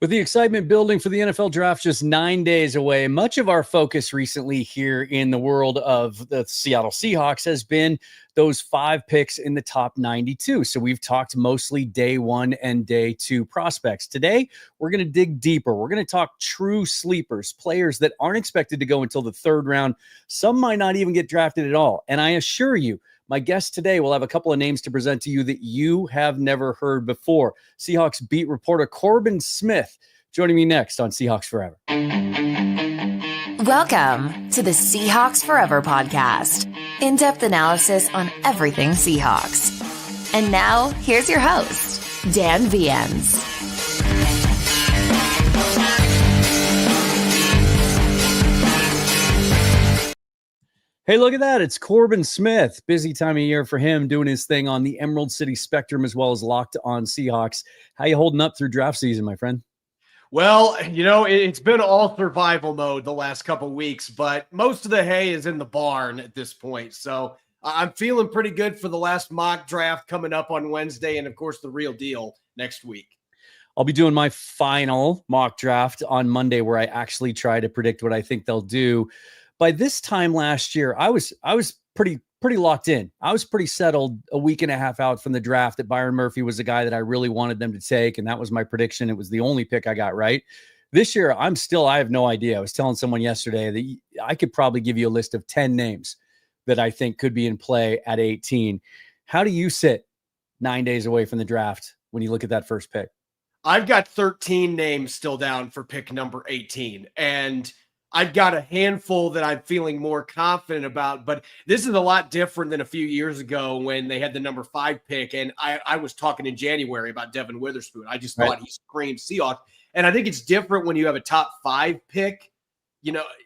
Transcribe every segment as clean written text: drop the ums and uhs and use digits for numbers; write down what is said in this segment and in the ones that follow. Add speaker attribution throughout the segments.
Speaker 1: With the excitement building for the NFL draft just 9 days away, much of our focus recently here in the world of the Seattle Seahawks has been those 5 picks in the top 92. So we've talked mostly day 1 and day 2 prospects. Today, we're going to dig deeper. We're going to talk true sleepers, players that aren't expected to go until the 3rd round. Some might not even get drafted at all. And I assure you, my guest today will have a couple of names to present to you that you have never heard before. Seahawks beat reporter Corbin Smith joining me next on Seahawks Forever.
Speaker 2: Welcome to the Seahawks Forever podcast. In-depth analysis on everything Seahawks. And now, here's your host, Dan Viens.
Speaker 1: Hey, look at that. It's Corbin Smith. Busy time of year for him, doing his thing on the Emerald City Spectrum as well as Locked On Seahawks. How you holding up through draft season, my friend?
Speaker 3: Well, it's been all survival mode the last couple weeks, but most of the hay is in the barn at this point. So I'm feeling pretty good for the last mock draft coming up on Wednesday and, of course, the real deal next week.
Speaker 1: I'll be doing my final mock draft on Monday where I actually try to predict what I think they'll do. By this time last year, I was pretty locked in. I was pretty settled a week and a half out from the draft that Byron Murphy was the guy that I really wanted them to take, and that was my prediction. It was the only pick I got right. This year, I have no idea. I was telling someone yesterday that I could probably give you a list of 10 names that I think could be in play at 18. How do you sit 9 days away from the draft when you look at that first pick?
Speaker 3: I've got 13 names still down for pick number 18, and I've got a handful that I'm feeling more confident about, but this is a lot different than a few years ago when they had the number 5 pick. And I was talking in January about Devin Witherspoon. I just thought he screamed Seahawks. And I think it's different when you have a top 5 pick,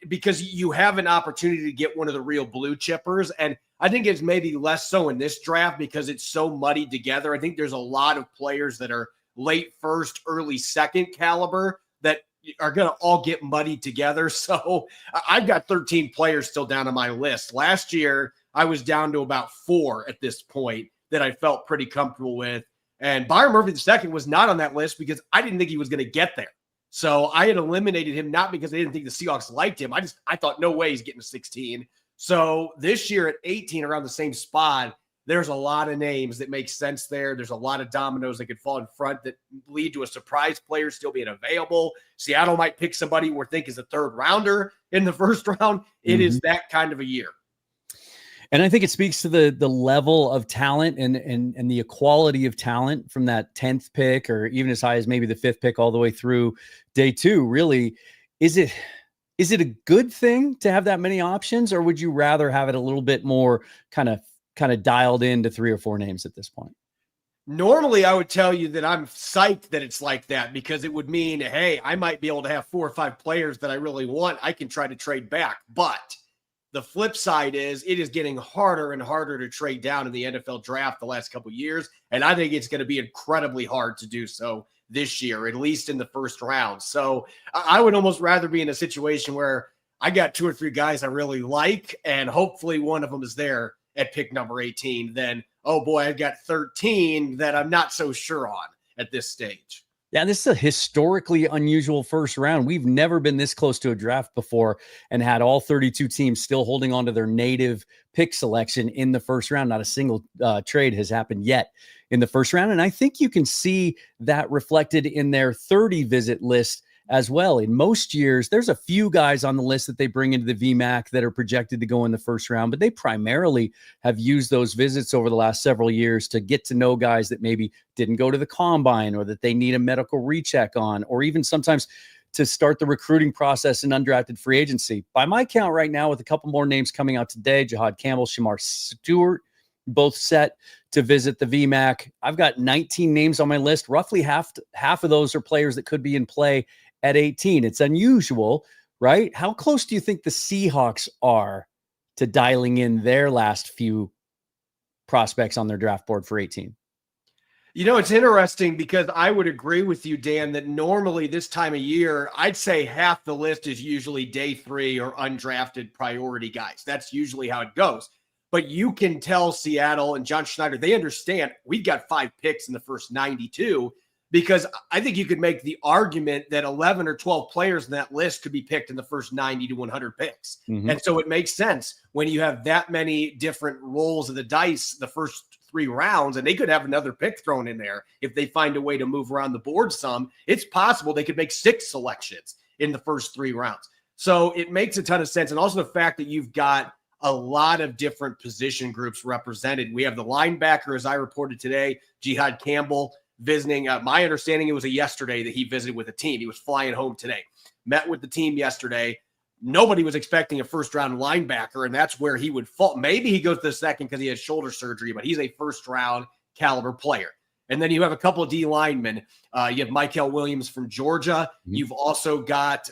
Speaker 3: because you have an opportunity to get one of the real blue chippers. And I think it's maybe less so in this draft because it's so muddied together. I think there's a lot of players that are late first, early second caliber that are going to all get muddied together. So I've got 13 players still down on my list. Last year, I was down to about 4 at this point that I felt pretty comfortable with. And Byron Murphy II was not on that list because I didn't think he was going to get there. So I had eliminated him, not because I didn't think the Seahawks liked him. I thought, no way he's getting to 16. So this year at 18, around the same spot, there's a lot of names that make sense there. There's a lot of dominoes that could fall in front that lead to a surprise player still being available. Seattle might pick somebody we think is a 3rd rounder in the 1st round. It is that kind of a year.
Speaker 1: And I think it speaks to the level of talent and the equality of talent from that 10th pick or even as high as maybe the 5th pick all the way through day 2. Really, is it a good thing to have that many options, or would you rather have it a little bit more kind of dialed into 3 or 4 names at this point?
Speaker 3: Normally, I would tell you that I'm psyched that it's like that because it would mean, hey, I might be able to have 4 or 5 players that I really want. I can try to trade back. But the flip side is it is getting harder and harder to trade down in the NFL draft the last couple of years. And I think it's going to be incredibly hard to do so this year, at least in the 1st round. So I would almost rather be in a situation where I got 2 or 3 guys I really like, and hopefully one of them is there at pick number 18, then, oh boy, I've got 13 that I'm not so sure on at this stage.
Speaker 1: Yeah, this is a historically unusual 1st round. We've never been this close to a draft before and had all 32 teams still holding on to their native pick selection in the 1st round. Not a single trade has happened yet in the 1st round. And I think you can see that reflected in their 30 visit list as well. In most years, there's a few guys on the list that they bring into the VMAC that are projected to go in the 1st round, but they primarily have used those visits over the last several years to get to know guys that maybe didn't go to the combine or that they need a medical recheck on, or even sometimes to start the recruiting process in undrafted free agency. By my count right now, with a couple more names coming out today, Jihad, Campbell, Shamar Stewart, both set to visit the VMAC. I've got 19 names on my list. Roughly half of those are players that could be in play at 18. It's unusual, right? How close do you think the Seahawks are to dialing in their last few prospects on their draft board for 18?
Speaker 3: It's interesting because I would agree with you, Dan, that normally this time of year, I'd say half the list is usually day 3 or undrafted priority guys. That's usually how it goes. But you can tell Seattle and John Schneider, they understand we've got 5 picks in the first 92. because I think you could make the argument that 11 or 12 players in that list could be picked in the first 90 to 100 picks.
Speaker 1: Mm-hmm.
Speaker 3: And so it makes sense when you have that many different rolls of the dice the first 3 rounds, and they could have another pick thrown in there if they find a way to move around the board some. It's possible they could make 6 selections in the first 3 rounds. So it makes a ton of sense. And also the fact that you've got a lot of different position groups represented. We have the linebacker, as I reported today, Jihad Campbell, visiting. My understanding, it was yesterday that he visited with a team. He was flying home today, met with the team yesterday. Nobody was expecting a first-round linebacker, and that's where he would fall. Maybe he goes to the second because he had shoulder surgery, but he's a first-round caliber player. And then you have a couple of D linemen. You have Michael Williams from Georgia.
Speaker 1: Mm-hmm.
Speaker 3: You've also got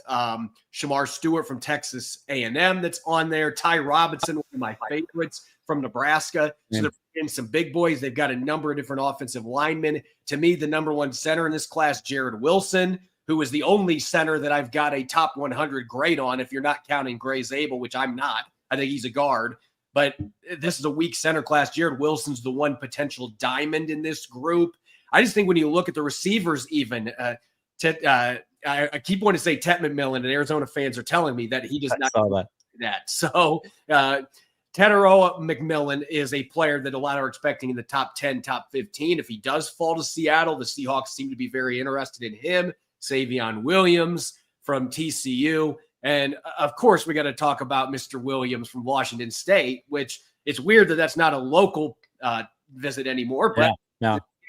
Speaker 3: Shamar Stewart from Texas A&M that's on there. Ty Robinson, one of my favorites, from Nebraska. So they're in some big boys. They've got a number of different offensive linemen. To me, the number 1 center in this class, Jared Wilson, who is the only center that I've got a top 100 grade on, if you're not counting Gray Zabel, which I'm not. I think he's a guard. But this is a weak center class. Jared Wilson's the one potential diamond in this group. I just think when you look at the receivers even, I keep wanting to say Tet McMillan, and Arizona fans are telling me that he does not do that. So Teteroa McMillan is a player that a lot are expecting in the top 10, top 15. If he does fall to Seattle, the Seahawks seem to be very interested in him. Savion Williams from TCU. And of course, we got to talk about Mr. Williams from Washington State, which it's weird that that's not a local visit anymore, but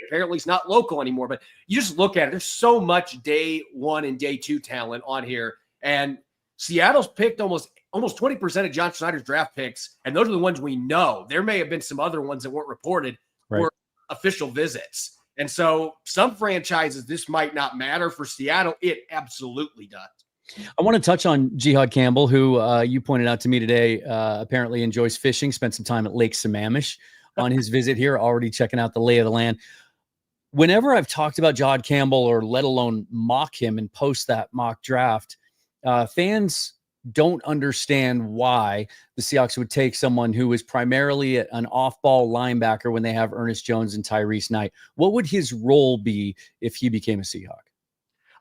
Speaker 3: apparently it's not local anymore. But you just look at it, there's so much day 1 and day 2 talent on here. And Seattle's picked almost 20% of John Schneider's draft picks, and those are the ones we know. There may have been some other ones that weren't reported or official visits. And so some franchises, this might not matter. For Seattle, it absolutely does.
Speaker 1: I want to touch on Jihad Campbell, who you pointed out to me today, apparently enjoys fishing, spent some time at Lake Sammamish on his visit here, already checking out the lay of the land. Whenever I've talked about Jihad Campbell, or let alone mock him and post that mock draft, fans don't understand why the Seahawks would take someone who is primarily an off-ball linebacker when they have Ernest Jones and Tyrese Knight. What would his role be if he became a Seahawk?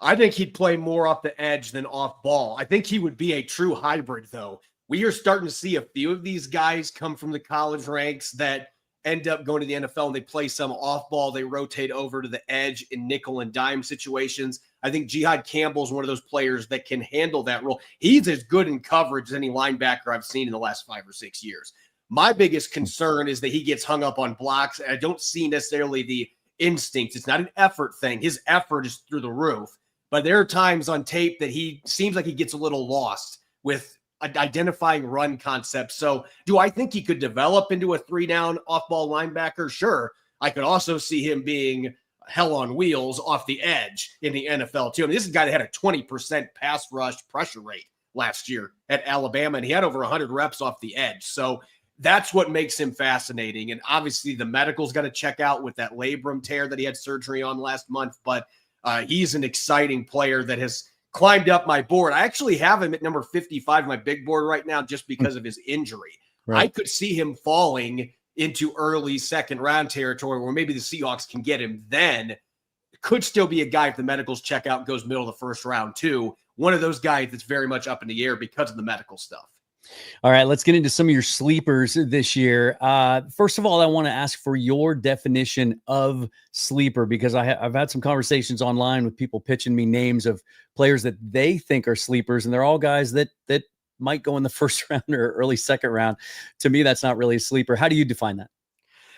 Speaker 3: I think he'd play more off the edge than off ball. I think he would be a true hybrid, though. We are starting to see a few of these guys come from the college ranks that end up going to the NFL, and they play some off ball. They rotate over to the edge in nickel and dime situations. I think Jihad Campbell is one of those players that can handle that role. He's as good in coverage as any linebacker I've seen in the last 5 or 6 years. My biggest concern is that he gets hung up on blocks, and I don't see necessarily the instincts. It's not an effort thing. His effort is through the roof. But there are times on tape that he seems like he gets a little lost with identifying run concepts. So do I think he could develop into a 3-down off-ball linebacker? Sure. I could also see him being hell on wheels off the edge in the NFL too. I mean, this is a guy that had a 20% pass rush pressure rate last year at Alabama, and he had over 100 reps off the edge. So that's what makes him fascinating. And obviously the medical's got to check out with that labrum tear that he had surgery on last month. But he's an exciting player that has climbed up my board. I actually have him at number 55 on my big board right now just because of his injury. Right. I could see him falling into early second round territory where maybe the Seahawks can get him then. Could still be a guy if the medicals check out and goes middle of the first round too. One of those guys that's very much up in the air because of the medical stuff.
Speaker 1: All right, let's get into some of your sleepers this year. First of all, I want to ask for your definition of sleeper, because I've had some conversations online with people pitching me names of players that they think are sleepers, and they're all guys that might go in the first round or early second round. To me, that's not really a sleeper. How do you define that?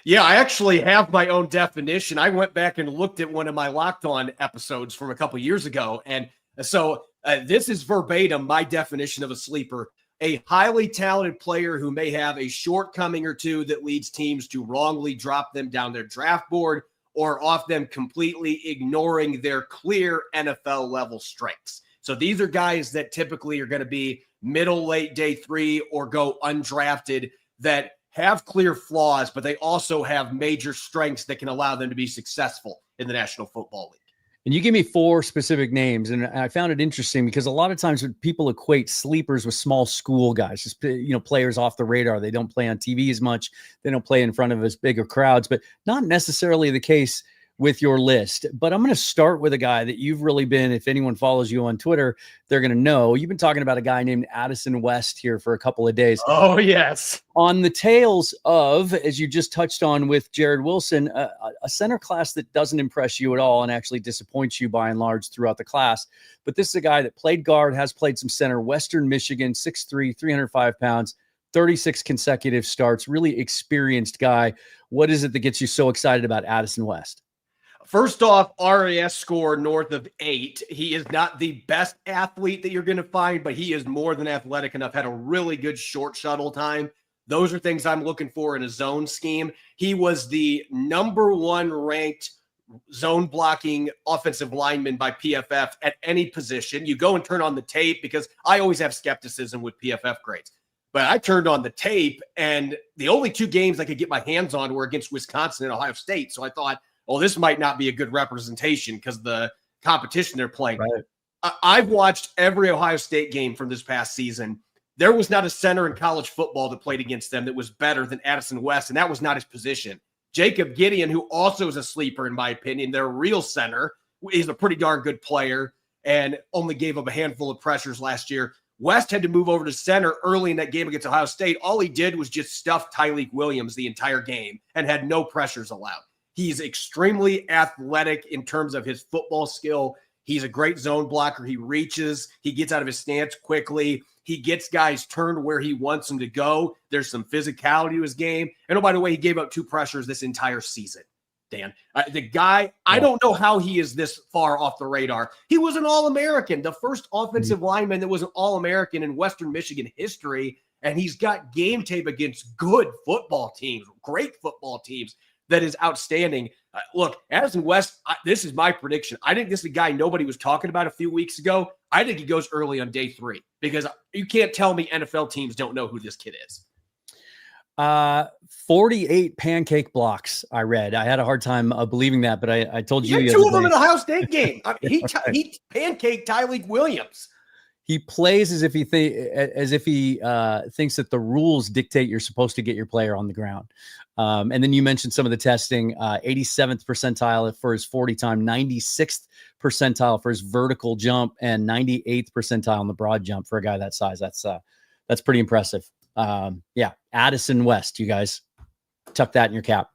Speaker 3: Yeah, I actually have my own definition. I went back and looked at one of my Locked On episodes from a couple years ago, and so this is verbatim my definition of a sleeper. A highly talented player who may have a shortcoming or two that leads teams to wrongly drop them down their draft board or off them completely ignoring their clear NFL level strengths. So these are guys that typically are going to be middle, late day 3 or go undrafted that have clear flaws, but they also have major strengths that can allow them to be successful in the National Football League.
Speaker 1: And you give me 4 specific names, and I found it interesting because a lot of times when people equate sleepers with small school guys, just, players off the radar. They don't play on TV as much. They don't play in front of as bigger crowds, but not necessarily the case with your list. But I'm going to start with a guy that you've really been, if anyone follows you on Twitter, they're going to know. You've been talking about a guy named Addison West here for a couple of days.
Speaker 3: Oh, yes.
Speaker 1: On the tails of, as you just touched on with Jared Wilson, a center class that doesn't impress you at all and actually disappoints you by and large throughout the class. But this is a guy that played guard, has played some center, Western Michigan, 6'3", 305 pounds, 36 consecutive starts, really experienced guy. What is it that gets you so excited about Addison West?
Speaker 3: First off, RAS score north of 8. He is not the best athlete that you're going to find, but he is more than athletic enough, had a really good short shuttle time. Those are things I'm looking for in a zone scheme. He was the number 1 ranked zone blocking offensive lineman by PFF at any position. You go and turn on the tape, because I always have skepticism with PFF grades. But I turned on the tape, and the only 2 games I could get my hands on were against Wisconsin and Ohio State. So I thought, well, this might not be a good representation because of the competition they're playing. Right. I've watched every Ohio State game from this past season. There was not a center in college football that played against them that was better than Addison West, and that was not his position. Jacob Gideon, who also is a sleeper, in my opinion, their real center, is a pretty darn good player and only gave up a handful of pressures last year. West had to move over to center early in that game against Ohio State. All he did was just stuff Tyleik Williams the entire game and had no pressures allowed. He's extremely athletic in terms of his football skill. He's a great zone blocker. He reaches. He gets out of his stance quickly. He gets guys turned where he wants them to go. There's some physicality to his game. And oh, by the way, he gave up 2 pressures this entire season, Dan. The guy, I don't know how he is this far off the radar. He was an All-American, the first offensive lineman that was an All-American in Western Michigan history. And he's got game tape against good football teams, great football teams. That is outstanding. Look, Addison West, this is my prediction. I think this is a guy nobody was talking about a few weeks ago. I think he goes early on day 3 because you can't tell me NFL teams don't know who this kid is.
Speaker 1: 48 pancake blocks, I read. I had a hard time believing that, but I told you.
Speaker 3: He had 2 of them in the Ohio State game. He pancaked Tyleik Williams.
Speaker 1: He plays as if he thinks that the rules dictate you're supposed to get your player on the ground. And then you mentioned some of the testing, 87th percentile for his 40 time, 96th percentile for his vertical jump, and 98th percentile on the broad jump for a guy that size. That's pretty impressive. Addison West, you guys tuck that in your cap.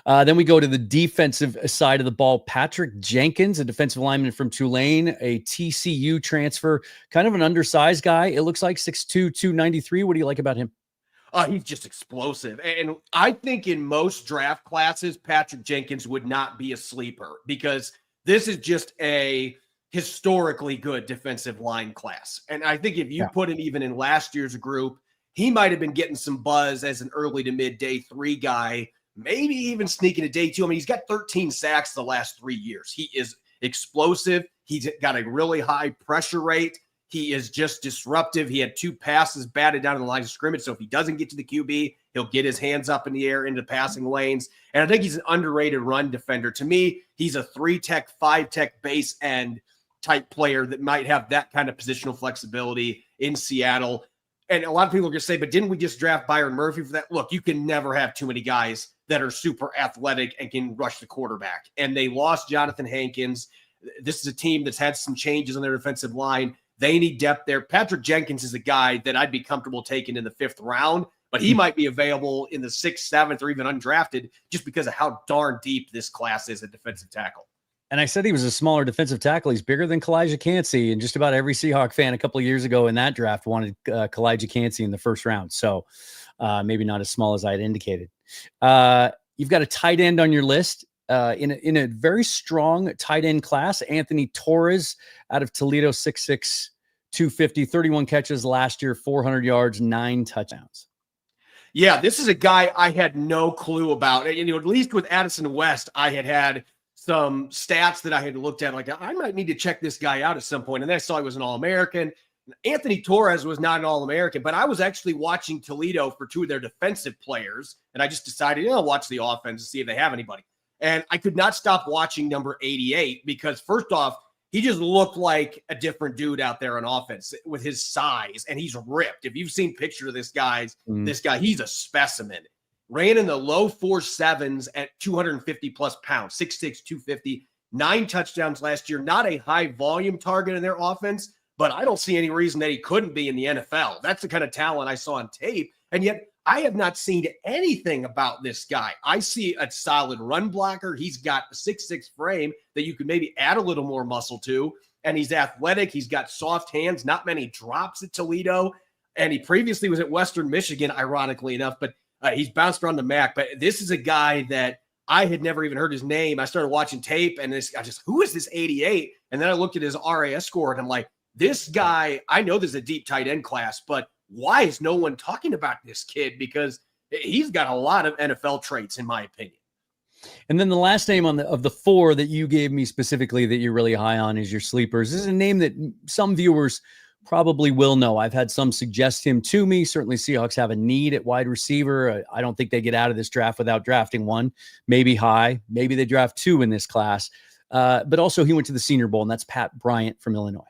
Speaker 1: Then we go to the defensive side of the ball. Patrick Jenkins, a defensive lineman from Tulane, a TCU transfer, kind of an undersized guy. It looks like 6'2", 293. What do you like about him?
Speaker 3: He's just explosive. And I think in most draft classes, Patrick Jenkins would not be a sleeper because this is just a historically good defensive line class. And I think if you put him even in last year's group, he might have been getting some buzz as an early to mid day 3 guy, maybe even sneaking a day 2. I mean, he's got 13 sacks the last 3 years. He is explosive. He's got a really high pressure rate. He is just disruptive. He had 2 passes batted down in the line of scrimmage. So if he doesn't get to the QB, he'll get his hands up in the air into passing lanes. And I think he's an underrated run defender. To me, he's a 3-tech, 5-tech base end type player that might have that kind of positional flexibility in Seattle. And a lot of people are going to say, but didn't we just draft Byron Murphy for that? Look, you can never have too many guys that are super athletic and can rush the quarterback. And they lost Jonathan Hankins. This is a team that's had some changes on their defensive line. They need depth there. Patrick Jenkins is a guy that I'd be comfortable taking in the 5th round, but he might be available in the 6th, 7th, or even undrafted just because of how darn deep this class is at defensive tackle.
Speaker 1: And I said he was a smaller defensive tackle. He's bigger than Kalijah Kancey, and just about every Seahawk fan a couple of years ago in that draft wanted Kalijah Kancey in the 1st round. So maybe not as small as I had indicated. You've got a tight end on your list. In a very strong tight end class, Anthony Torres out of Toledo, 6'6", 250, 31 catches last year, 400 yards, 9 touchdowns.
Speaker 3: Yeah, this is a guy I had no clue about. And, at least with Addison West, I had some stats that I had looked at. Like, I might need to check this guy out at some point. And then I saw he was an All-American. Anthony Torres was not an All-American, but I was actually watching Toledo for 2 of their defensive players. And I just decided, I'll watch the offense and see if they have anybody. And I could not stop watching number 88 because, first off, he just looked like a different dude out there on offense with his size, and he's ripped. If you've seen pictures of this guy, he's a specimen. ran in the low 4.7s at 250 plus pounds, 6'6", 250, 9 touchdowns last year. Not a high volume target in their offense, but I don't see any reason that he couldn't be in the NFL. That's the kind of talent I saw on tape. And yet I have not seen anything about this guy. I see a solid run blocker. He's got a 6'6" frame that you could maybe add a little more muscle to. And he's athletic. He's got soft hands, not many drops at Toledo. And he previously was at Western Michigan, ironically enough, but he's bounced around the MAC. But this is a guy that I had never even heard his name. I started watching tape and who is this 88? And then I looked at his RAS score and I'm like, this guy, I know there's a deep tight end class, but why is no one talking about this kid? Because he's got a lot of NFL traits, in my opinion.
Speaker 1: And then the last name of the 4 that you gave me specifically that you're really high on is your sleepers. This is a name that some viewers probably will know. I've had some suggest him to me. Certainly Seahawks have a need at wide receiver. I don't think they get out of this draft without drafting one, maybe high, maybe they draft 2 in this class. But also he went to the Senior Bowl, and that's Pat Bryant from Illinois.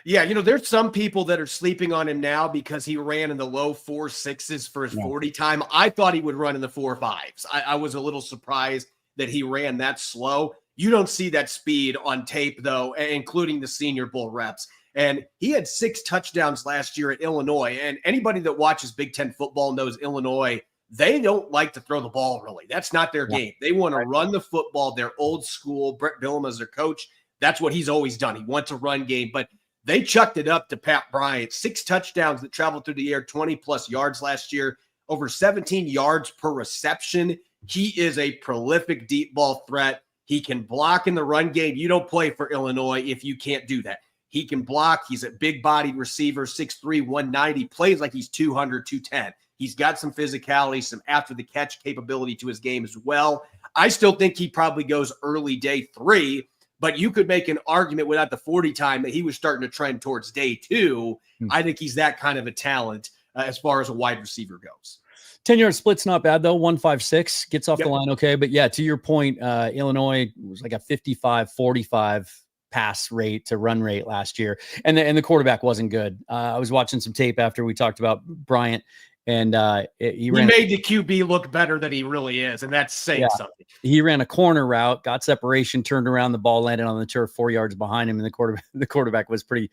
Speaker 3: Yeah, there's some people that are sleeping on him now because he ran in the low 4.6s for his 40 time. I thought he would run in the 4.5s. I was a little surprised that he ran that slow. You don't see that speed on tape, though, including the Senior Bowl reps. And he had 6 touchdowns last year at Illinois. And anybody that watches Big Ten football knows Illinois, they don't like to throw the ball, really. That's not their game. They want to run the football. They're old school. Brett Bielema's their coach. That's what he's always done. He wants a run game. But they chucked it up to Pat Bryant. 6 touchdowns that traveled through the air, 20-plus yards last year, over 17 yards per reception. He is a prolific deep ball threat. He can block in the run game. You don't play for Illinois if you can't do that. He can block. He's a big-bodied receiver, 6'3", 190, plays like he's 200, 210. He's got some physicality, some after-the-catch capability to his game as well. I still think he probably goes early day 3, but you could make an argument without the 40 time that he was starting to trend towards day 2. I think he's that kind of a talent as far as a wide receiver goes.
Speaker 1: 10-yard split's not bad, though. 156 gets off the line okay. But, yeah, to your point, Illinois was like a 55-45 pass rate to run rate last year. And the quarterback wasn't good. I was watching some tape after we talked about Bryant, and he
Speaker 3: made the QB look better than he really is, and that's saying something.
Speaker 1: He ran a corner route, got separation, turned around, the ball landed on the turf 4 yards behind him, and the quarterback was pretty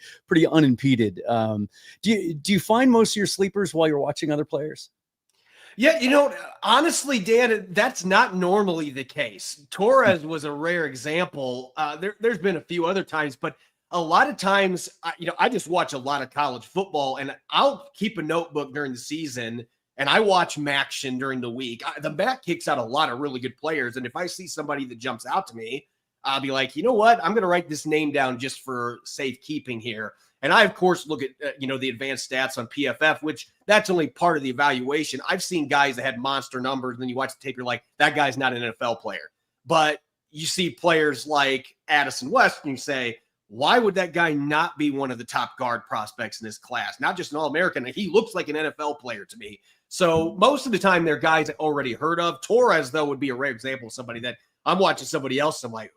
Speaker 1: unimpeded. Do you find most of your sleepers while you're watching other players?
Speaker 3: Yeah, honestly, Dan, that's not normally the case. Torres was a rare example. There's been a few other times, but a lot of times, I just watch a lot of college football, and I'll keep a notebook during the season, and I watch Maction during the week. The MAC kicks out a lot of really good players, and if I see somebody that jumps out to me, I'll be like, you know what? I'm going to write this name down just for safekeeping here. And I, of course, look at, the advanced stats on PFF, which that's only part of the evaluation. I've seen guys that had monster numbers, and then you watch the tape, you're like, that guy's not an NFL player. But you see players like Addison West, and you say, why would that guy not be one of the top guard prospects in this class? Not just an All-American. He looks like an NFL player to me. So most of the time, they're guys I already heard of. Torres, though, would be a rare example of somebody that I'm watching somebody else. I'm like,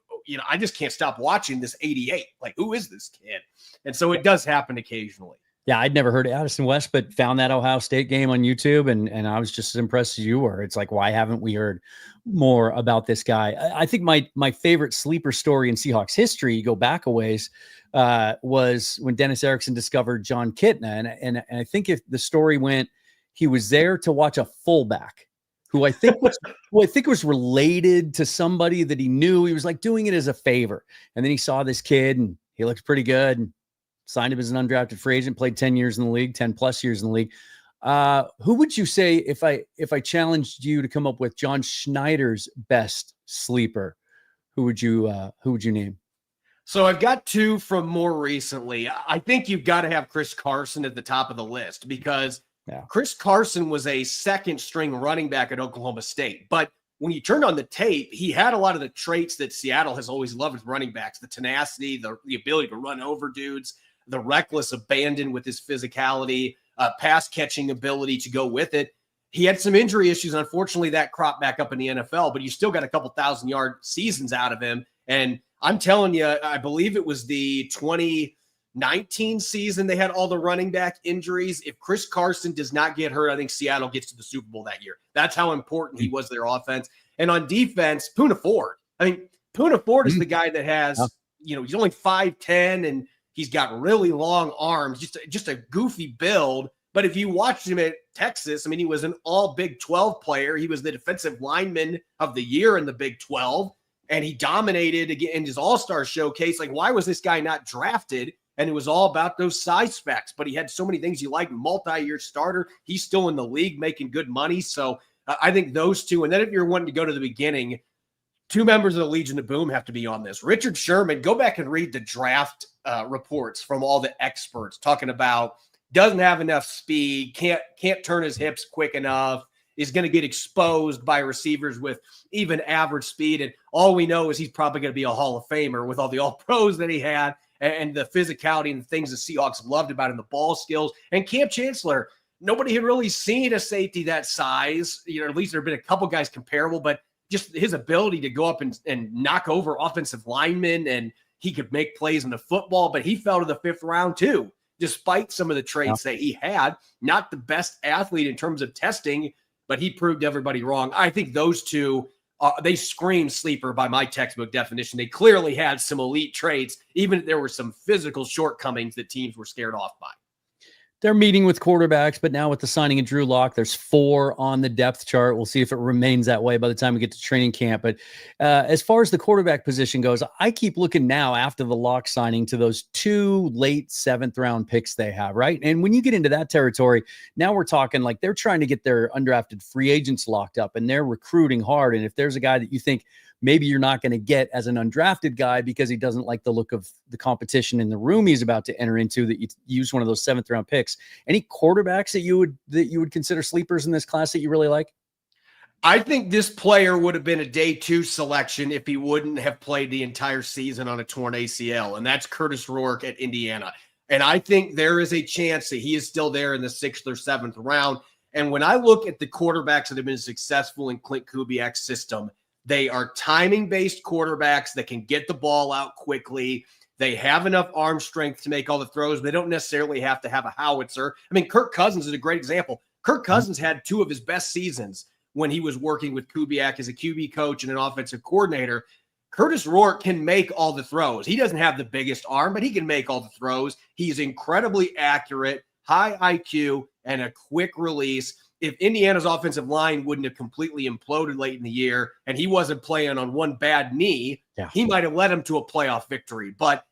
Speaker 3: I just can't stop watching this 88. Like, who is this kid? And so it does happen occasionally.
Speaker 1: Yeah, I'd never heard of Addison West, but found that Ohio State game on YouTube, and I was just as impressed as you were. It's like, why haven't we heard more about this guy? I think my favorite sleeper story in Seahawks history, you go back a ways, was when Dennis Erickson discovered John Kitna. And I think if the story went, he was there to watch a fullback who I think was related to somebody that he knew. He was like doing it as a favor. And then he saw this kid and he looked pretty good and signed him as an undrafted free agent, played 10 years in the league, 10 plus years in the league. Who would you say, if I challenged you to come up with John Schneider's best sleeper, who would you name?
Speaker 3: So I've got 2 from more recently. I think you've got to have Chris Carson at the top of the list because Chris Carson was a second string running back at Oklahoma State. But when you turned on the tape, he had a lot of the traits that Seattle has always loved with running backs, the tenacity, the ability to run over dudes, the reckless abandon with his physicality, pass catching ability to go with it. He had some injury issues. Unfortunately, that cropped back up in the NFL, but you still got a couple 1,000-yard seasons out of him. And I'm telling you, I believe it was the 2019 19 season, they had all the running back injuries. If Chris Carson does not get hurt, I think Seattle gets to the Super Bowl that year. That's how important he was to their offense. And on defense, Poona Ford. I mean, Poona Ford is the guy that has, he's only 5'10", and he's got really long arms, just a goofy build. But if you watched him at Texas, I mean, he was an all Big 12 player. He was the defensive lineman of the year in the Big 12, and he dominated again in his all-star showcase. Like, why was this guy not drafted? And it was all about those size specs, but he had so many things you like, multi-year starter. He's still in the league making good money. So I think those two. And then if you're wanting to go to the beginning, two members of the Legion of Boom have to be on this. Richard Sherman, go back and read the draft reports from all the experts talking about doesn't have enough speed, can't turn his hips quick enough, is going to get exposed by receivers with even average speed. And all we know is he's probably going to be a Hall of Famer with all the All-Pros that he had and the physicality and the things the Seahawks loved about him, the ball skills. And Cam Chancellor, nobody had really seen a safety that size. At least there have been a couple guys comparable, but just his ability to go up and knock over offensive linemen, and he could make plays in the football, but he fell to the 5th round too, despite some of the traits that he had. Not the best athlete in terms of testing, but he proved everybody wrong. I think those two, they scream sleeper by my textbook definition. They clearly had some elite traits, even if there were some physical shortcomings that teams were scared off by.
Speaker 1: They're meeting with quarterbacks, but now with the signing of Drew Lock, there's 4 on the depth chart. We'll see if it remains that way by the time we get to training camp. But as far as the quarterback position goes, I keep looking now after the Lock signing to those 2 late 7th round picks they have, right? And when you get into that territory, now we're talking like they're trying to get their undrafted free agents locked up, and they're recruiting hard. And if there's a guy that you think maybe you're not going to get as an undrafted guy because he doesn't like the look of the competition in the room he's about to enter into, that you use one of those 7th round picks. Any quarterbacks that you would consider sleepers in this class that you really like?
Speaker 3: I think this player would have been a day 2 selection if he wouldn't have played the entire season on a torn ACL, and that's Curtis Rourke at Indiana. And I think there is a chance that he is still there in the 6th or 7th round. And when I look at the quarterbacks that have been successful in Clint Kubiak's system, they are timing-based quarterbacks that can get the ball out quickly. They have enough arm strength to make all the throws. They don't necessarily have to have a howitzer. I mean, Kirk Cousins is a great example. Kirk Cousins had 2 of his best seasons when he was working with Kubiak as a QB coach and an offensive coordinator. Curtis Rourke can make all the throws. He doesn't have the biggest arm, but he can make all the throws. He's incredibly accurate, high IQ, and a quick release. If Indiana's offensive line wouldn't have completely imploded late in the year and he wasn't playing on one bad knee, he might have led him to a playoff victory. But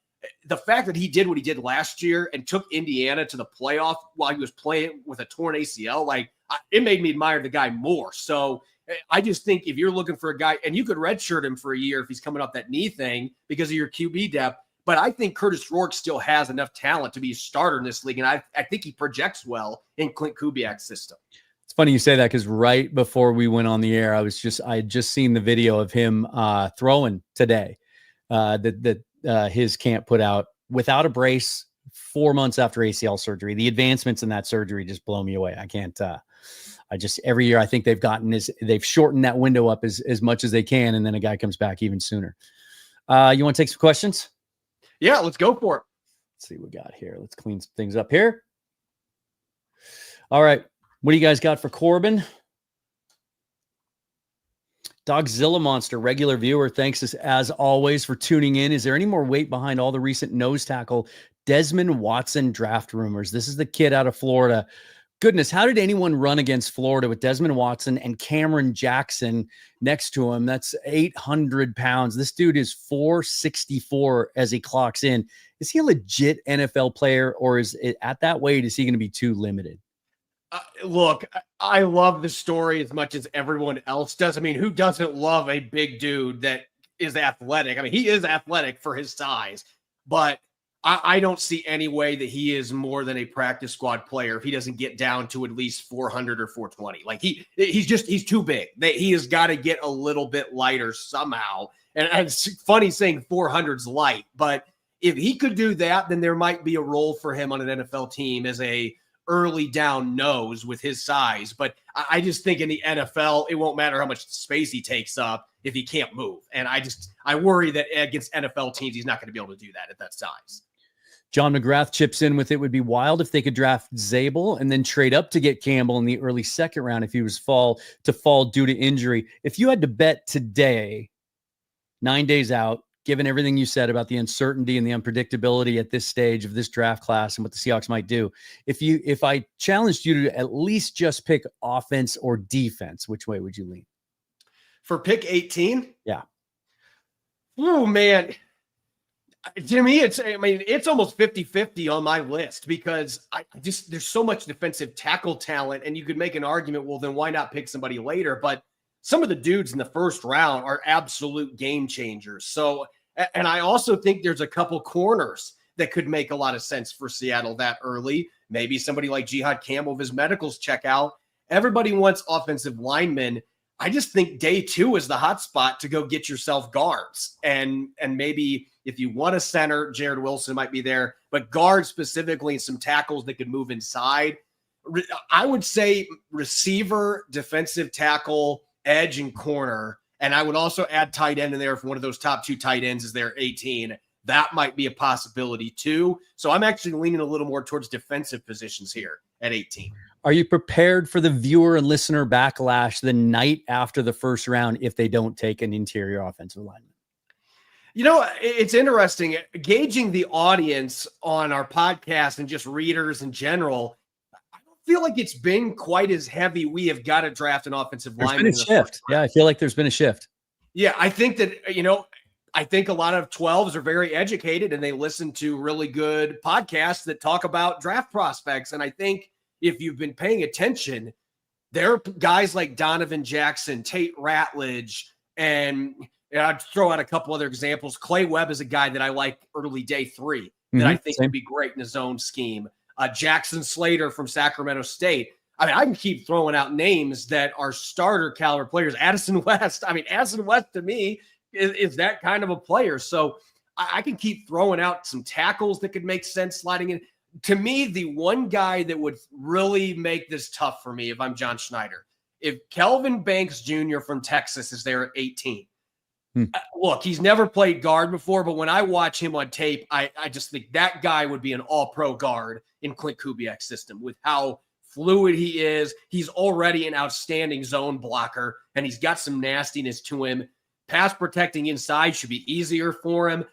Speaker 3: the fact that he did what he did last year and took Indiana to the playoff while he was playing with a torn ACL, it made me admire the guy more. So I just think if you're looking for a guy, and you could redshirt him for a year if he's coming off that knee thing because of your QB depth, but I think Curtis Rourke still has enough talent to be a starter in this league, and I think he projects well in Clint Kubiak's system.
Speaker 1: It's funny you say that, because right before we went on the air, I had just seen the video of him throwing today that his camp put out without a brace 4 months after ACL surgery. The advancements in that surgery just blow me away. I can't. Every year I think they've shortened that window up as much as they can, and then a guy comes back even sooner. You want to take some questions?
Speaker 3: Yeah, let's go for it.
Speaker 1: Let's see what we got here. Let's clean some things up here. All right. What do you guys got for Corbin? Dogzilla Monster, regular viewer, thanks as always for tuning in. Is there any more weight behind all the recent nose tackle Desmond Watson draft rumors? This is the kid out of Florida. Goodness, how did anyone run against Florida with Desmond Watson and Cameron Jackson next to him? That's 800 pounds. This dude is 464 as he clocks in. Is he a legit NFL player, or is it at that weight, is he going to be too limited?
Speaker 3: Look, I love the story as much as everyone else does. I mean, who doesn't love a big dude that is athletic? I mean, he is athletic for his size, but I don't see any way that he is more than a practice squad player if he doesn't get down to at least 400 or 420. Like he's too big. He has got to get a little bit lighter somehow. And it's funny saying 400's light, but if he could do that, then there might be a role for him on an NFL team as a early down nose with his size. But I just think in the NFL, it won't matter how much space he takes up if he can't move. And I worry that against NFL teams, he's not going to be able to do that at that size.
Speaker 1: John McGrath chips in with it would be wild if they could draft Zabel and then trade up to get Campbell in the early second round if he was fall due to injury. If you had to bet today, 9 days out, given everything you said about the uncertainty and the unpredictability at this stage of this draft class and what the Seahawks might do, if I challenged you to at least just pick offense or defense, which way would you lean?
Speaker 3: For pick 18?
Speaker 1: Yeah.
Speaker 3: Oh, man. To me, it's almost 50-50 on my list because there's so much defensive tackle talent, and you could make an argument, well, then why not pick somebody later? But some of the dudes in the first round are absolute game changers. So, and I also think there's a couple corners that could make a lot of sense for Seattle that early. Maybe somebody like Jihad Campbell, if his medicals check out. Everybody wants offensive linemen. I just think day 2 is the hot spot to go get yourself guards. And maybe if you want a center, Jared Wilson might be there, but guards specifically and some tackles that could move inside. I would say receiver, defensive tackle, edge, and corner. And I would also add tight end in there if one of those top 2 tight ends is there 18. That might be a possibility too. So I'm actually leaning a little more towards defensive positions here at 18.
Speaker 1: Are you prepared for the viewer and listener backlash the night after the first round if they don't take an interior offensive lineman?
Speaker 3: You know, it's interesting gauging the audience on our podcast and just readers in general. I don't feel like it's been quite as heavy. We have got to draft an offensive lineman.
Speaker 1: There's been a shift. Yeah, I feel like there's been a shift.
Speaker 3: Yeah, I think that, I think a lot of 12s are very educated and they listen to really good podcasts that talk about draft prospects. And I think if you've been paying attention, there are guys like Donovan Jackson, Tate Ratledge, and I'd throw out a couple other examples. Clay Webb is a guy that I like early day 3 that I think would be great in his own scheme. Jackson Slater from Sacramento State. I mean, I can keep throwing out names that are starter caliber players. Addison West. I mean, Addison West to me is that kind of a player. So I can keep throwing out some tackles that could make sense sliding in. To me, the one guy that would really make this tough for me if I'm John Schneider, if Kelvin Banks Jr. from Texas is there at 18. Look, he's never played guard before, but when I watch him on tape, I just think that guy would be an all-pro guard in Clint Kubiak's system with how fluid he is. He's already an outstanding zone blocker, and he's got some nastiness to him. Pass protecting inside should be easier for him.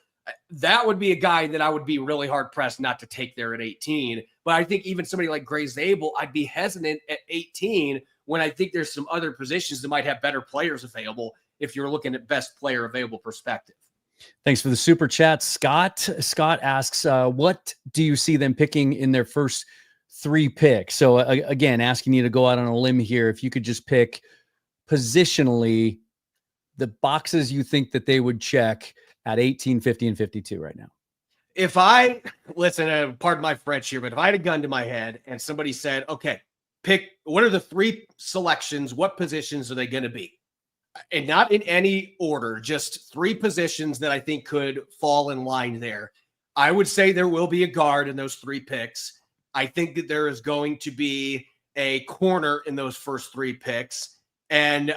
Speaker 3: That would be a guy that I would be really hard-pressed not to take there at 18. But I think even somebody like Gray Zabel, I'd be hesitant at 18 when I think there's some other positions that might have better players available if you're looking at best player available perspective.
Speaker 1: Thanks for the super chat, Scott. Scott asks, what do you see them picking in their first 3 picks? So again, asking you to go out on a limb here. If you could just pick positionally the boxes you think that they would check at 18, 50, and 52 right now.
Speaker 3: If I, listen, pardon my French here, but if I had a gun to my head and somebody said, okay, pick, what are the 3 selections? What positions are they going to be? And not in any order, just 3 positions that I think could fall in line there. I would say there will be a guard in those 3 picks. I think that there is going to be a corner in those first 3 picks. And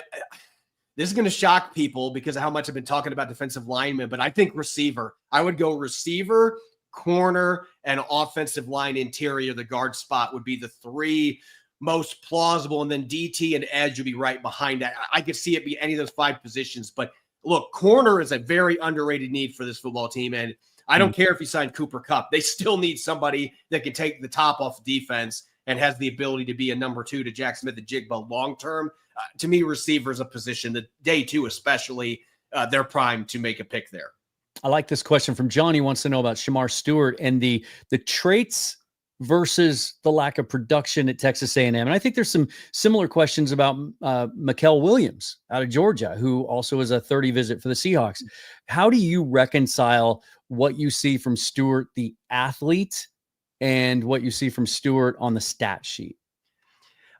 Speaker 3: this is going to shock people because of how much I've been talking about defensive linemen, but I think receiver. I would go receiver, corner, and offensive line interior. The guard spot would be the 3 most plausible, and then DT and edge would be right behind that. I could see it be any of those 5 positions, but look, corner is a very underrated need for this football team, and I don't care if you sign Cooper Kupp. They still need somebody that can take the top off defense and has the ability to be a number 2 to Jack Smith and Jigba long-term. To me, receiver is a position that day 2 especially, they're primed to make a pick there.
Speaker 1: I like this question from John. He wants to know about Shamar Stewart and the traits versus the lack of production at Texas A&M. And I think there's some similar questions about Mikael Williams out of Georgia, who also is a 30 visit for the Seahawks. How do you reconcile what you see from Stewart, the athlete, and what you see from Stewart on the stat sheet?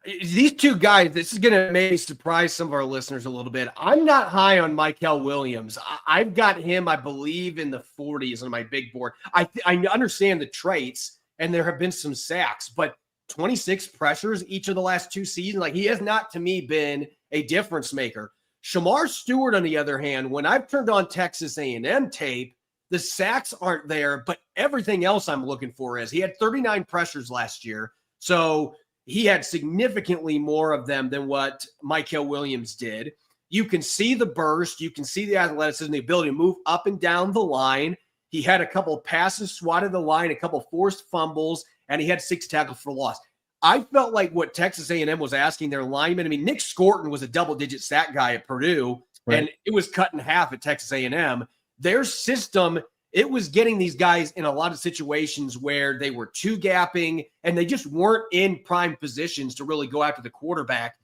Speaker 3: These 2 guys, this is going to maybe surprise some of our listeners a little bit. I'm not high on Mikael Williams. I've got him, I believe, in the 40s on my big board. I understand the traits, and there have been some sacks, but 26 pressures each of the last 2 seasons. Like, he has not, to me, been a difference maker. Shamar Stewart, on the other hand, when I've turned on Texas A&M tape, The sacks aren't there, but everything else I'm looking for is he had 39 pressures last year. So he had significantly more of them than what Mykel Williams did. You can see the burst. You can see the athleticism, the ability to move up and down the line. He had a couple of passes swatted the line, a couple of forced fumbles, and he had 6 tackles for loss. I felt like what Texas A&M was asking their linemen. I mean, Nick Scorton was a double-digit sack guy at Purdue, right, and it was cut in half at Texas A&M. Their system, it was getting these guys in a lot of situations where they were two-gapping, and they just weren't in prime positions to really go after the quarterback.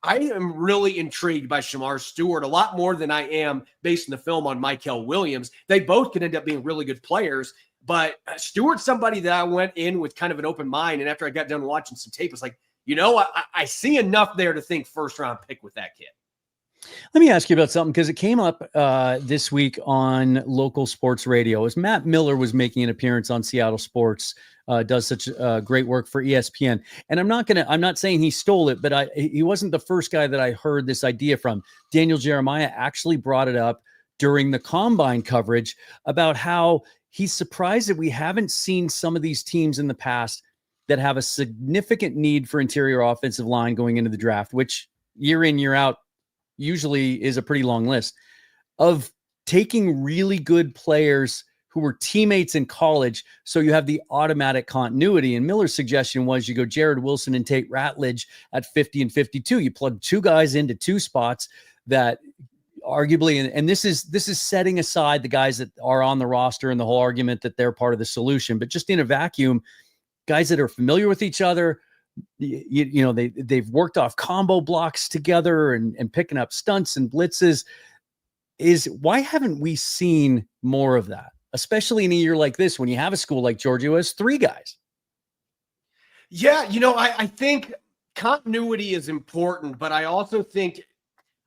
Speaker 3: I am really intrigued by Shamar Stewart a lot more than I am based on the film on Mykel Williams. They both could end up being really good players, but Stewart's somebody that I went in with kind of an open mind, and after I got done watching some tape, it's like, I see enough there to think first-round pick with that kid.
Speaker 1: Let me ask you about something, because it came up this week on local sports radio as Matt Miller was making an appearance on Seattle Sports, does such great work for ESPN. And I'm not saying he stole it, but he wasn't the first guy that I heard this idea from. Daniel Jeremiah actually brought it up during the combine coverage about how he's surprised that we haven't seen some of these teams in the past that have a significant need for interior offensive line going into the draft, which year in, year out, usually is a pretty long list, of taking really good players who were teammates in college. So you have the automatic continuity. And Miller's suggestion was you go Jared Wilson and Tate Ratledge at 50 and 52. You plug 2 guys into 2 spots that arguably, and this is setting aside the guys that are on the roster and the whole argument that they're part of the solution, but just in a vacuum, guys that are familiar with each other. They've worked off combo blocks together and picking up stunts and blitzes. Why haven't we seen more of that, especially in a year like this when you have a school like Georgia who has 3 guys?
Speaker 3: Yeah, I think continuity is important, but I also think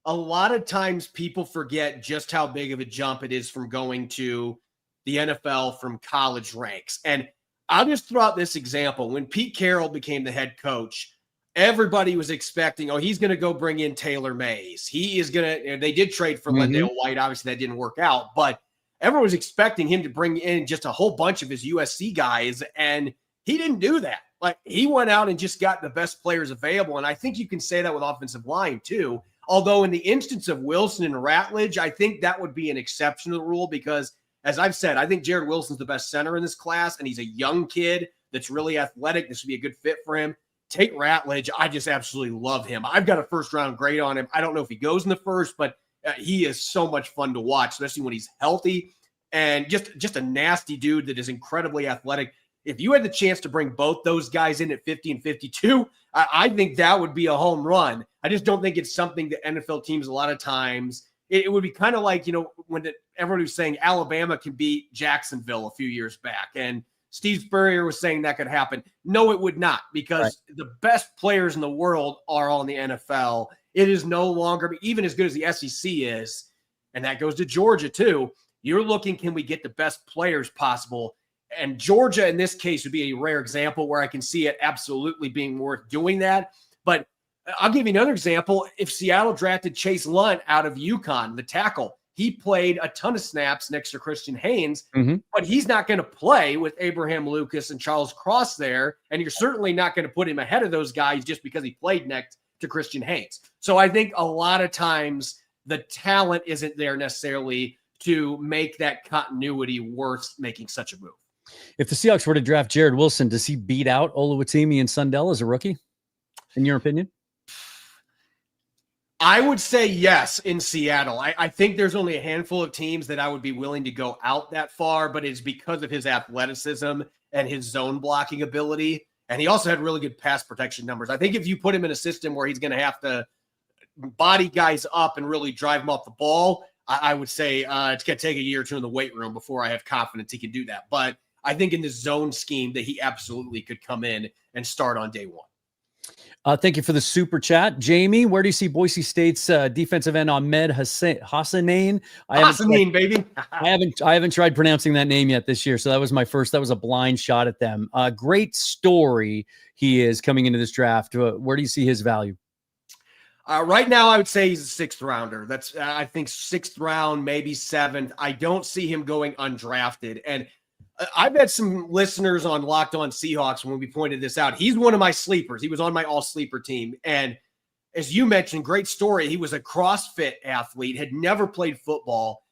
Speaker 3: a lot of times people forget just how big of a jump it is from going to the NFL from college ranks. And I'll just throw out this example. When Pete Carroll became the head coach, everybody was expecting, he's going to go bring in Taylor Mays. He is going to, they did trade for Lendale White. Obviously that didn't work out, but everyone was expecting him to bring in just a whole bunch of his USC guys. And he didn't do that. Like, he went out and just got the best players available. And I think you can say that with offensive line too. Although in the instance of Wilson and Ratledge, I think that would be an exception to the rule because, as I've said, I think Jared Wilson's the best center in this class, and he's a young kid that's really athletic. This would be a good fit for him. Tate Ratledge, I just absolutely love him. I've got a first-round grade on him. I don't know if he goes in the first, but he is so much fun to watch, especially when he's healthy, and just a nasty dude that is incredibly athletic. If you had the chance to bring both those guys in at 50 and 52, I think that would be a home run. I just don't think it's something that NFL teams a lot of times – it would be kind of like, when everyone was saying Alabama can beat Jacksonville a few years back, and Steve Spurrier was saying that could happen. No, it would not, because the best players in the world are all in the NFL. It is no longer even as good as the SEC is, and that goes to Georgia too. You're looking, can we get the best players possible? And Georgia, in this case, would be a rare example where I can see it absolutely being worth doing that. But I'll give you another example. If Seattle drafted Chase Lunt out of UConn, the tackle, he played a ton of snaps next to Christian Haynes, but he's not going to play with Abraham Lucas and Charles Cross there. And you're certainly not going to put him ahead of those guys just because he played next to Christian Haynes. So I think a lot of times the talent isn't there necessarily to make that continuity worth making such a move.
Speaker 1: If the Seahawks were to draft Jared Wilson, does he beat out Oluwatimi and Sundell as a rookie, in your opinion?
Speaker 3: I would say yes in Seattle. I think there's only a handful of teams that I would be willing to go out that far, but it's because of his athleticism and his zone blocking ability. And he also had really good pass protection numbers. I think if you put him in a system where he's going to have to body guys up and really drive them off the ball, I would say it's going to take a year or two in the weight room before I have confidence he can do that. But I think in the zone scheme that he absolutely could come in and start on day one.
Speaker 1: Thank you for the super chat. Jamie, where do you see Boise State's defensive end Ahmed Hassanein?
Speaker 3: Hassanein, baby.
Speaker 1: I haven't tried pronouncing that name yet this year, so that was my first. That was a blind shot at them. Great story he is coming into this draft. Where do you see his value?
Speaker 3: Right now, I would say he's a sixth rounder. That's I think sixth round, maybe seventh. I don't see him going undrafted. And I've had some listeners on Locked On Seahawks when we pointed this out. He's one of my sleepers. He was on my all sleeper team. And as you mentioned, great story. He was a CrossFit athlete, had never played football.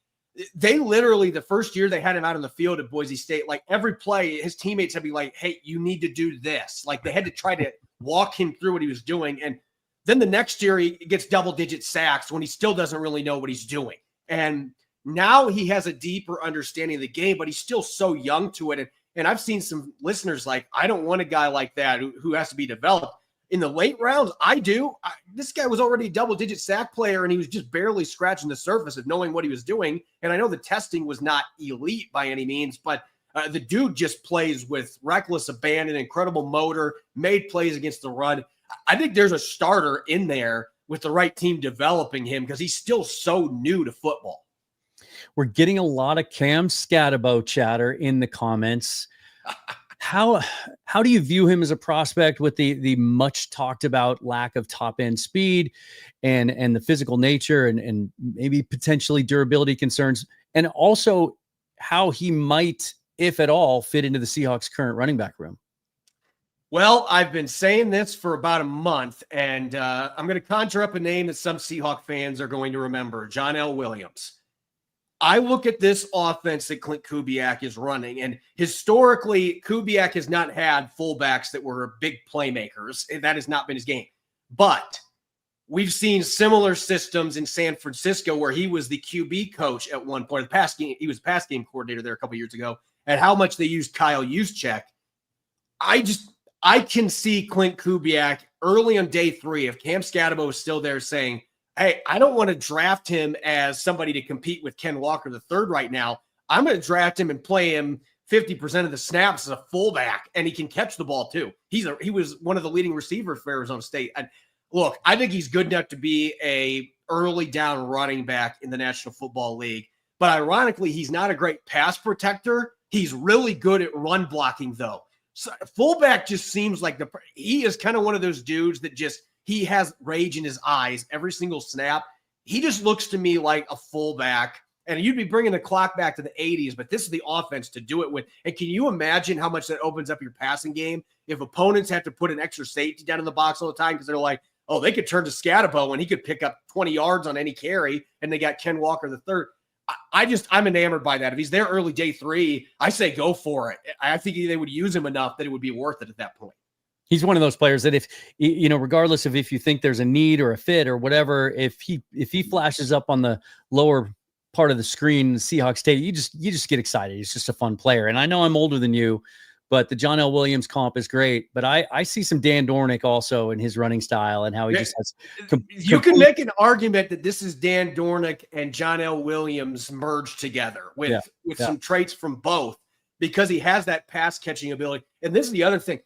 Speaker 3: They literally, the first year they had him out on the field at Boise State, like every play, his teammates had to be like, hey, you need to do this. Like they had to try to walk him through what he was doing. And then the next year he gets double-digit sacks when he still doesn't really know what he's doing. And now he has a deeper understanding of the game, but he's still so young to it. And I've seen some listeners like, I don't want a guy like that who has to be developed. In the late rounds, I do. This guy was already a double-digit sack player, and he was just barely scratching the surface of knowing what he was doing. And I know the testing was not elite by any means, but the dude just plays with reckless abandon, incredible motor, made plays against the run. I think there's a starter in there with the right team developing him because he's still so new to football.
Speaker 1: We're getting a lot of Cam Skattebo chatter in the comments. How do you view him as a prospect with the much talked about lack of top end speed and the physical nature and maybe potentially durability concerns, and also how he might, if at all, fit into the Seahawks' current running back room?
Speaker 3: Well, I've been saying this for about a month, and I'm going to conjure up a name that some Seahawk fans are going to remember, John L. Williams. I look at this offense that Clint Kubiak is running, and historically, Kubiak has not had fullbacks that were big playmakers. That has not been his game. But we've seen similar systems in San Francisco where he was the QB coach at one point. He was pass game coordinator there a couple years ago, and how much they used Kyle Juszczyk. I can see Clint Kubiak early on day 3, if Cam Skattebo is still there, saying, hey, I don't want to draft him as somebody to compete with Ken Walker III right now. I'm going to draft him and play him 50% of the snaps as a fullback, and he can catch the ball too. He was one of the leading receivers for Arizona State. And look, I think he's good enough to be a early down running back in the National Football League. But ironically, he's not a great pass protector. He's really good at run blocking, though. So fullback just seems like he is kind of one of those dudes that he has rage in his eyes every single snap. He just looks to me like a fullback, and you'd be bringing the clock back to the 80s, but this is the offense to do it with. And can you imagine how much that opens up your passing game if opponents have to put an extra safety down in the box all the time because they're like, oh, they could turn to Skattebo and he could pick up 20 yards on any carry, and they got Ken Walker III. I'm enamored by that. If he's there early day 3, I say go for it. I think they would use him enough that it would be worth it at that point.
Speaker 1: He's one of those players that if, regardless of if you think there's a need or a fit or whatever, if he flashes up on the lower part of the screen, the Seahawks tape, you just get excited. He's just a fun player. And I know I'm older than you, but the John L. Williams comp is great. But I see some Dan Dornick also in his running style and how he just has.
Speaker 3: You can make an argument that this is Dan Dornick and John L. Williams merged together with some traits from both, because he has that pass catching ability. And this is the other thing.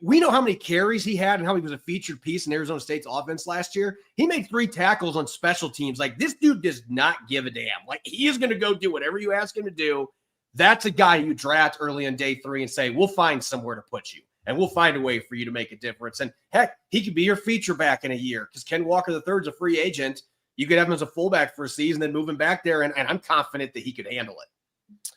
Speaker 3: We know how many carries he had and how he was a featured piece in Arizona State's offense last year. He made 3 tackles on special teams. Like, this dude does not give a damn. Like, he is going to go do whatever you ask him to do. That's a guy you draft early on day 3 and say, we'll find somewhere to put you, and we'll find a way for you to make a difference. And heck, he could be your feature back in a year because Ken Walker III is a free agent. You could have him as a fullback for a season, then move him back there, and I'm confident that he could handle it.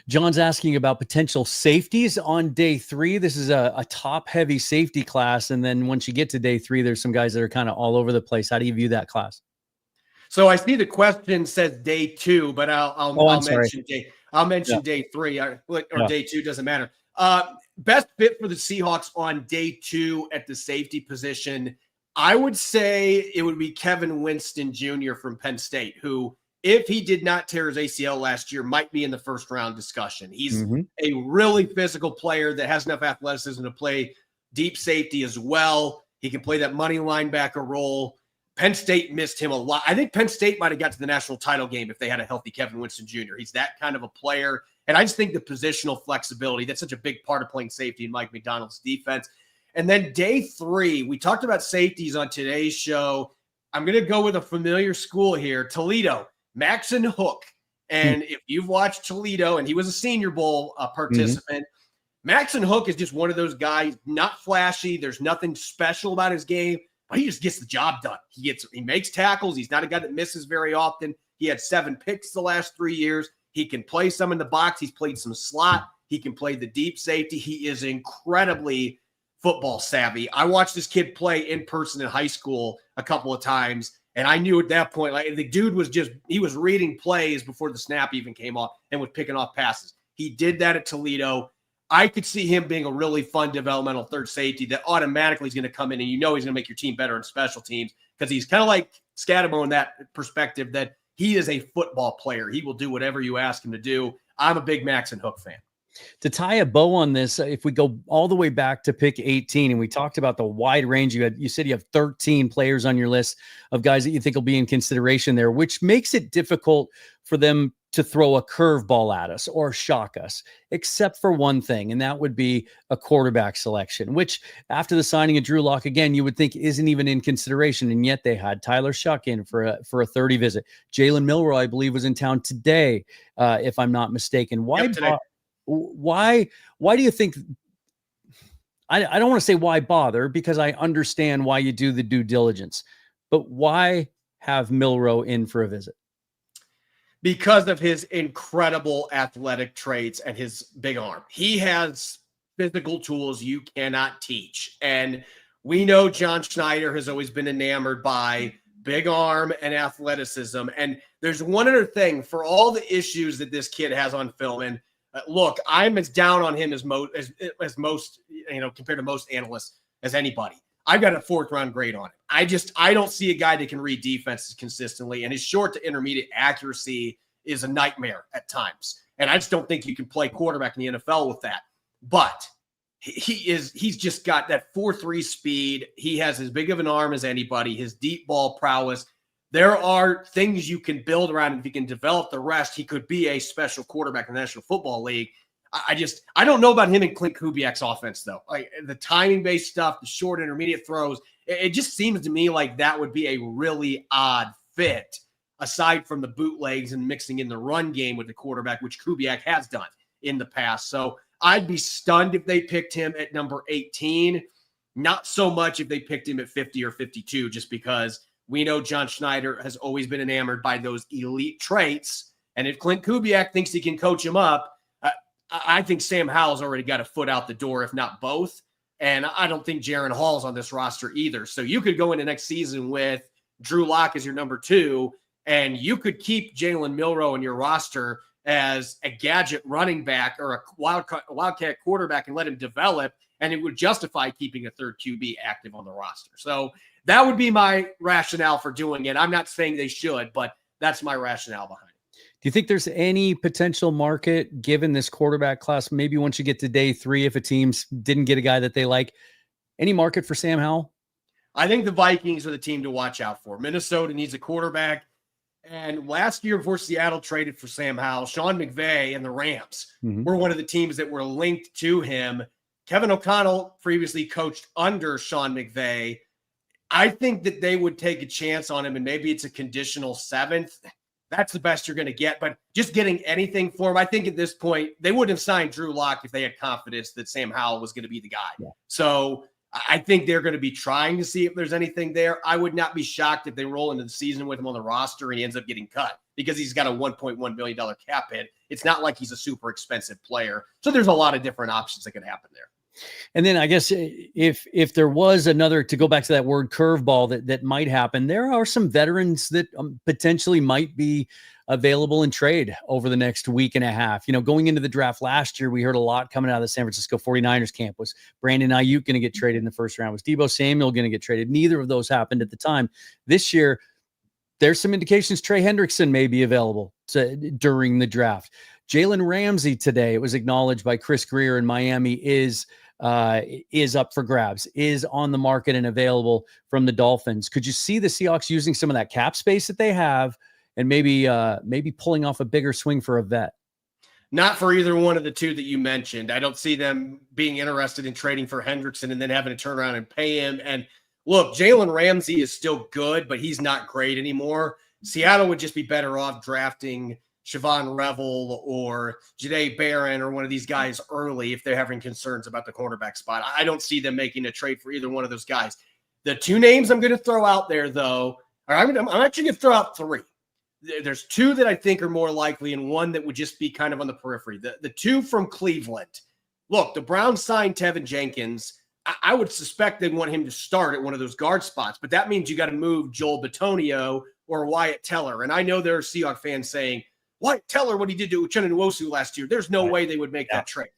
Speaker 1: John's asking about potential safeties on day 3. This is a top-heavy safety class, and then once you get to day 3, there's some guys that are kind of all over the place. How do you view that class?
Speaker 3: So I see the question says day 2, but I'll mention day 3 or day 2, doesn't matter. Best fit for the Seahawks on day 2 at the safety position, I would say it would be Kevin Winston Jr. from Penn State, who, if he did not tear his ACL last year, might be in the first round discussion. He's a really physical player that has enough athleticism to play deep safety as well. He can play that money linebacker role. Penn State missed him a lot. I think Penn State might have got to the national title game if they had a healthy Kevin Winston Jr. He's that kind of a player. And I just think the positional flexibility, that's such a big part of playing safety in Mike McDonald's defense. And then day 3, we talked about safeties on today's show. I'm going to go with a familiar school here, Toledo. Maxon Hook. And if you've watched Toledo, and he was a Senior Bowl participant, Maxon Hook is just one of those guys, not flashy. There's nothing special about his game, but he just gets the job done. He makes tackles. He's not a guy that misses very often. He had 7 picks the last 3 years. He can play some in the box. He's played some slot. He can play the deep safety. He is incredibly football savvy. I watched this kid play in person in high school a couple of times, and I knew at that point, like, the dude was he was reading plays before the snap even came off and was picking off passes. He did that at Toledo. I could see him being a really fun developmental third safety that automatically is going to come in, and he's going to make your team better in special teams, because he's kind of like Skattebo in that perspective that he is a football player. He will do whatever you ask him to do. I'm a big Max and Hook fan.
Speaker 1: To tie a bow on this, if we go all the way back to pick 18, and we talked about the wide range, you said you have 13 players on your list of guys that you think will be in consideration there, which makes it difficult for them to throw a curveball at us or shock us, except for one thing, and that would be a quarterback selection, which after the signing of Drew Lock, again, you would think isn't even in consideration, and yet they had Tyler Shuck in for a 30 visit. Jalen Milroe, I believe, was in town today, if I'm not mistaken. Why do you think I don't want to say why bother, because I understand why you do the due diligence, but why have Milroe in for a visit?
Speaker 3: Because of his incredible athletic traits and his big arm. He has physical tools you cannot teach. And we know John Schneider has always been enamored by big arm and athleticism. And there's one other thing, for all the issues that this kid has on film. And look, I'm as down on him as most, compared to most analysts, as anybody. I've got a 4th round grade on him. I don't see a guy that can read defenses consistently, and his short to intermediate accuracy is a nightmare at times. And I just don't think you can play quarterback in the NFL with that. But he's just got that 4.3 speed. He has as big of an arm as anybody, his deep ball prowess. There are things you can build around him. If you can develop the rest, he could be a special quarterback in the National Football League. I don't know about him and Clint Kubiak's offense, though. Like the timing-based stuff, the short intermediate throws, it just seems to me like that would be a really odd fit, aside from the bootlegs and mixing in the run game with the quarterback, which Kubiak has done in the past. So I'd be stunned if they picked him at number 18. Not so much if they picked him at 50 or 52, just because we know John Schneider has always been enamored by those elite traits. And if Clint Kubiak thinks he can coach him up, I think Sam Howell's already got a foot out the door, if not both. And I don't think Jaron Hall's on this roster either. So you could go into next season with Drew Lock as your number 2, and you could keep Jalen Milroe in your roster as a gadget running back or a wildcat quarterback and let him develop, and it would justify keeping a 3rd QB active on the roster. So that would be my rationale for doing it. I'm not saying they should, but that's my rationale behind it.
Speaker 1: Do you think there's any potential market given this quarterback class? Maybe once you get to day 3, if a team didn't get a guy that they like, any market for Sam Howell?
Speaker 3: I think the Vikings are the team to watch out for. Minnesota needs a quarterback. And last year, before Seattle traded for Sam Howell, Sean McVay and the Rams were one of the teams that were linked to him. Kevin O'Connell previously coached under Sean McVay. I think that they would take a chance on him, and maybe it's a conditional 7th. That's the best you're going to get. But just getting anything for him, I think at this point, they wouldn't have signed Drew Lock if they had confidence that Sam Howell was going to be the guy. Yeah. So I think they're going to be trying to see if there's anything there. I would not be shocked if they roll into the season with him on the roster and he ends up getting cut because he's got a $1.1 million cap hit. It's not like he's a super expensive player. So there's a lot of different options that could happen there.
Speaker 1: And then I guess if there was another, to go back to that word curveball that might happen, there are some veterans that potentially might be available in trade over the next week and a half. You know, going into the draft last year, we heard a lot coming out of the San Francisco 49ers camp. Was Brandon Ayuk going to get traded in the first round? Was Deebo Samuel going to get traded? Neither of those happened at the time. This year, there's some indications Trey Hendrickson may be available during the draft. Jalen Ramsey today, it was acknowledged by Chris Greer in Miami, is up for grabs, is on the market and available from the Dolphins. Could you see the Seahawks using some of that cap space that they have and maybe pulling off a bigger swing for a vet?
Speaker 3: Not for either one of the two that you mentioned. I don't see them being interested in trading for Hendrickson and then having to turn around and pay him. And look, Jalen Ramsey is still good, but he's not great anymore. Seattle would just be better off drafting Siobhan Revel or Jahdae Barron or one of these guys early if they're having concerns about the cornerback spot. I don't see them making a trade for either one of those guys. The two names I'm going to throw out there, though, I'm actually going to throw out three. There's two that I think are more likely and one that would just be kind of on the periphery. The two from Cleveland. Look, the Browns signed Tevin Jenkins. I would suspect they want him to start at one of those guard spots, but that means you got to move Joel Bitonio or Wyatt Teller. And I know there are Seahawks fans saying, Wyatt Teller, what he did to Uchenna Nwosu last year, there's no way they would make that trade.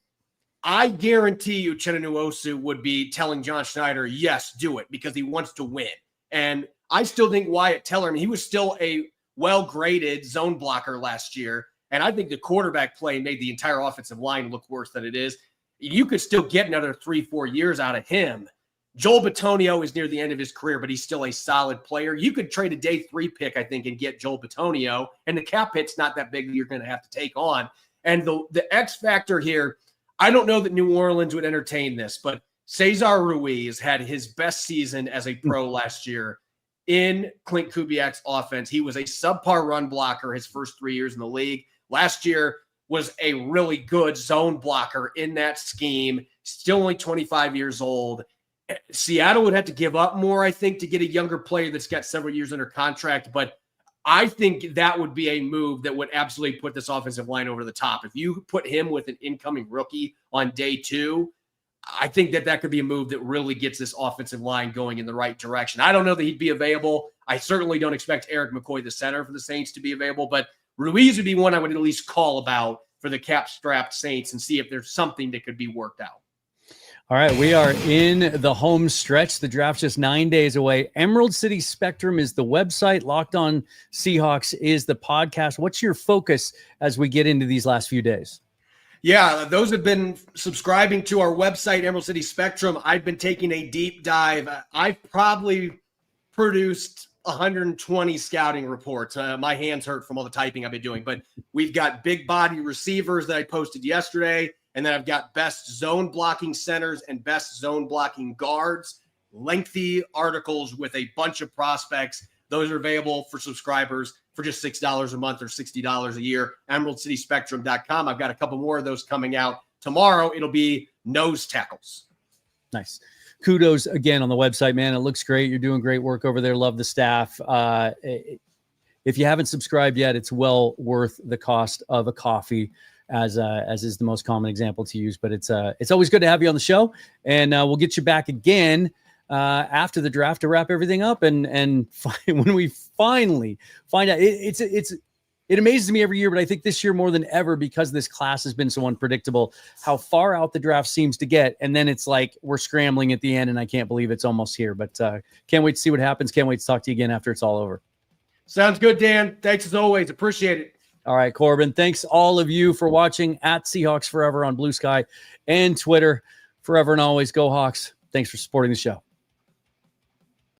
Speaker 3: I guarantee you Uchenna Nwosu would be telling John Schneider, yes, do it, because he wants to win. And I still think Wyatt Teller, he was still a well-graded zone blocker last year, and I think the quarterback play made the entire offensive line look worse than it is. You could still get another 3-4 years out of him. Joel Bitonio is near the end of his career, but he's still a solid player. You could trade a day 3 pick, I think, and get Joel Bitonio, and the cap hit's not that big that you're going to have to take on. And the X factor here, I don't know that New Orleans would entertain this, but Cesar Ruiz had his best season as a pro last year in Clint Kubiak's offense. He was a subpar run blocker his first 3 years in the league. Last year was a really good zone blocker in that scheme, still only 25 years old. Seattle would have to give up more, I think, to get a younger player that's got several years under contract, but I think that would be a move that would absolutely put this offensive line over the top. If you put him with an incoming rookie on day 2, I think that could be a move that really gets this offensive line going in the right direction. I don't know that he'd be available. I certainly don't expect Eric McCoy, the center for the Saints, to be available, but Ruiz would be one I would at least call about for the cap-strapped Saints and see if there's something that could be worked out.
Speaker 1: All right, we are in the home stretch. The draft's just 9 days away. Emerald City Spectrum is the website. Locked On Seahawks is the podcast. What's your focus as we get into these last few days?
Speaker 3: Yeah, those have been subscribing to our website, Emerald City Spectrum. I've been taking a deep dive. I've probably produced 120 scouting reports. My hands hurt from all the typing I've been doing, but we've got big body receivers that I posted yesterday. And then I've got best zone blocking centers and best zone blocking guards, lengthy articles with a bunch of prospects. Those are available for subscribers for just $6 a month or $60 a year. EmeraldCitySpectrum.com. I've got a couple more of those coming out tomorrow. It'll be nose tackles.
Speaker 1: Nice. Kudos again on the website, man. It looks great. You're doing great work over there. Love the staff. If you haven't subscribed yet, it's well worth the cost of a coffee, as is the most common example to use. But it's always good to have you on the show, and we'll get you back again after the draft to wrap everything up. And when we finally find out, it amazes me every year, but I think this year more than ever, because this class has been so unpredictable, how far out the draft seems to get. And then it's like we're scrambling at the end, and I can't believe it's almost here. But can't wait to see what happens. Can't wait to talk to you again after it's all over. Sounds good, Dan. Thanks as always. Appreciate it. All right, Corbin. Thanks all of you for watching at Seahawks Forever on Blue Sky and Twitter. Forever and always, go Hawks. Thanks for supporting the show.